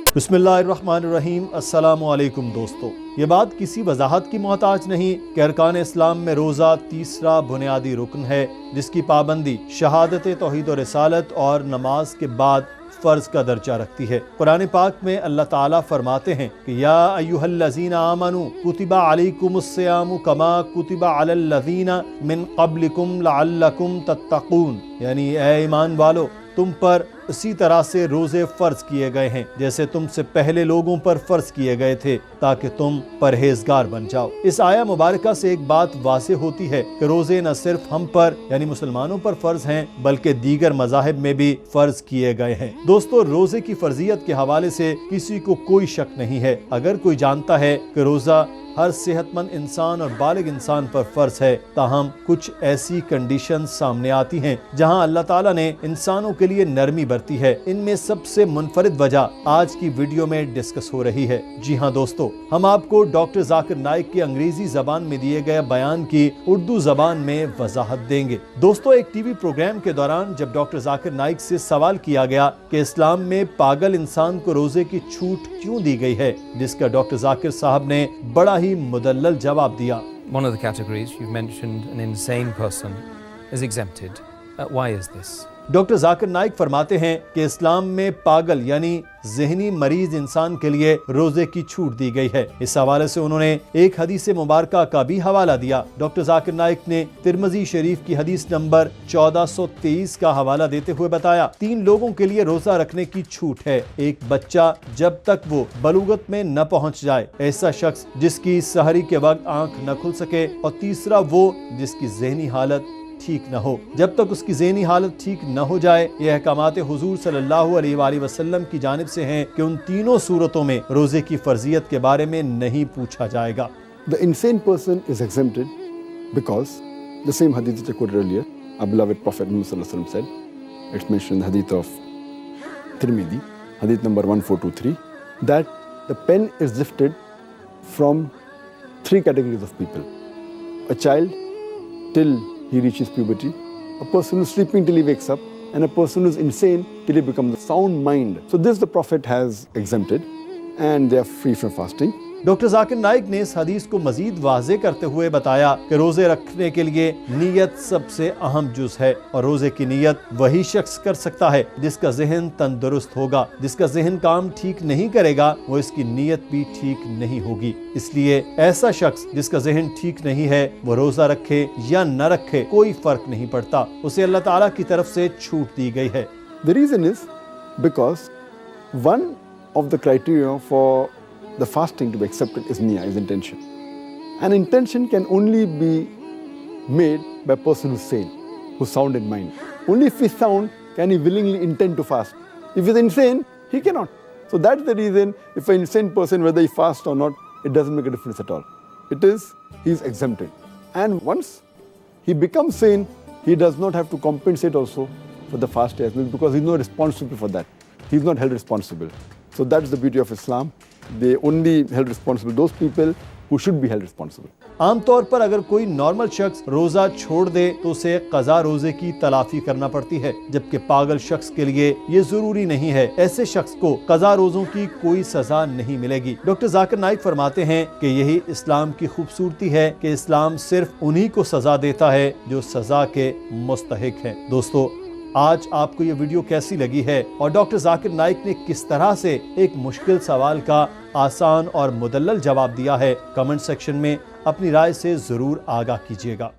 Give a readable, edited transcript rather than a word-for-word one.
बिस्मिल्लाहिर्रहमानिर्रहीम। अस्सलामु अलैकुम दोस्तों, ये बात किसी वजाहत की मोहताज नहीं कि अरकान इस्लाम में रोज़ा तीसरा बुनियादी रुकन है, जिसकी पाबंदी शहादत तौहीद और रिसालत और नमाज के बाद फ़र्ज का दर्जा रखती है। कुरान पाक में अल्लाह ताला फरमाते हैं कि या अय्युहल्लज़ीना आमनू कुतिबा अलैकुमुस्सियामु कमा कुतिबा अलल्लज़ीना मिन क़ब्लिकुम लअल्लकुम तत्तक़ून, यानी ऐ ईमान वालो, तुम पर इसी तरह से रोज़े फ़र्ज किए गए हैं जैसे तुमसे पहले लोगों पर फ़र्ज किए गए थे, ताकि तुम परहेजगार बन जाओ। इस आया मुबारका से एक बात वाज़ेह होती है कि रोज़े न सिर्फ हम पर यानी मुसलमानों पर फ़र्ज हैं, बल्कि दीगर मज़ाहिब में भी फ़र्ज किए गए हैं। दोस्तों, रोज़े की फ़र्जियत के हवाले से किसी को कोई शक नहीं है। अगर कोई जानता है कि रोज़ा हर सेहतमंद इंसान और बालिग इंसान पर फ़र्ज है, ताहम कुछ ऐसी कंडीशन सामने आती हैं जहां अल्लाह ताला ने इंसानों के लिए नरमी बरती है। इनमें सबसे मुनफरिद वजह आज की वीडियो में डिस्कस हो रही है। जी हाँ दोस्तों, हम आपको डॉक्टर जाकिर नाइक के अंग्रेजी ज़बान में दिए गए बयान की उर्दू ज़बान में वजाहत देंगे। दोस्तों, एक टीवी प्रोग्राम के दौरान जब डॉक्टर जाकिर नाइक से सवाल किया गया कि इस्लाम में पागल इंसान को रोज़े की छूट क्यों दी गई है, जिसका डॉक्टर जाकिर साहब ने बड़ा ही मुदल्लल जवाब दिया। One of the categories you've mentioned, an insane person, is exempted. Why is this? Doctor Zakir Naik फरमाते हैं कि इस्लाम में पागल यानी ज़हनी मरीज इंसान के लिए रोज़े की छूट दी गई है। इस हवाले से उन्होंने एक हदीस मुबारका का भी हवाला दिया। डॉक्टर जाकिर नाइक ने तिरमिज़ी शरीफ की हदीस नंबर 1423 का हवाला देते हुए बताया, 3 लोगों के लिए रोज़ा रखने की छूट है। एक बच्चा जब तक वो बलूगत में न पहुंच जाए, ऐसा शख्स जिसकी सहरी के वक्त आंख न खुल सके, और तीसरा वो जिसकी ज़हनी हालत ठीक न हो। जब तक उसकी ज़हनी हालत ठीक न हो जाए, यह अहकामात हुजूर सल्लल्लाहु अलैहि वसल्लम की जानिब से हैं कि उन तीनों सूरतों में रोज़े की फ़र्जियत के बारे में नहीं पूछा जाएगा। The insane person is exempted because the same hadith that I quoted earlier, our beloved Prophet Muhammad sallallahu alaihi wasallam said, it's mentioned in the hadith of Tirmidhi, hadith number 1423, that the pen is lifted from 3 categories of people: a child till he reaches puberty, a person who's sleeping till he wakes up, and a person who's insane till he becomes a sound mind. So this the Prophet has exempted, and they are free from fasting. Doctor Zakir Naik ने इस हदीस को मजीद वाज़े करते हुए बताया कि रोज़े रखने के लिए नीयत सबसे अहम जुज़ है, और रोज़े की नीयत वही शख्स कर सकता है जिसका ज़हन तंदुरुस्त होगा। जिसका ज़हन काम ठीक नहीं करेगा, वो इसकी नीयत भी ठीक नहीं होगी। इसलिए ऐसा शख्स जिसका ज़हन ठीक नहीं है, वो रोज़ा रखे या न रखे कोई फ़र्क नहीं पड़ता, उसे अल्लाह ताला की तरफ से छूट दी गई है। The reason is because one of the criteria for the fasting to be accepted is niyyah, is intention. And intention can only be made by a person who's sane, who's sound in mind. Only if he's sound can he willingly intend to fast. If he's insane, he cannot. So that's the reason, if an insane person, whether he fasts or not, it doesn't make a difference at all. It is, he's exempted. And once he becomes sane, he does not have to compensate also for the fast as well, because he's not responsible for that. He's not held responsible. So that's the beauty of Islam. They only held responsible those people who should be held responsible. आम तौर पर अगर कोई normal शख्स रोज़ा छोड़ दे तो उसे क़ज़ा रोज़े की तलाफ़ी करना पड़ती है, जबकि पागल शख्स के लिए ये ज़रूरी नहीं है। ऐसे शख्स को क़ज़ा रोज़ों की कोई सज़ा नहीं मिलेगी। डॉक्टर जाकिर नाइक फरमाते हैं कि यही इस्लाम की खूबसूरती है कि इस्लाम सिर्फ उन्हीं को सज़ा देता है जो सज़ा के मुस्तहिक हैं। दोस्तों, आज आपको ये वीडियो कैसी लगी है, और डॉक्टर जाकिर नाइक ने किस तरह से एक मुश्किल सवाल का आसान और मुदल्लल जवाब दिया है, कमेंट सेक्शन में अपनी राय से ज़रूर आगाह कीजिएगा।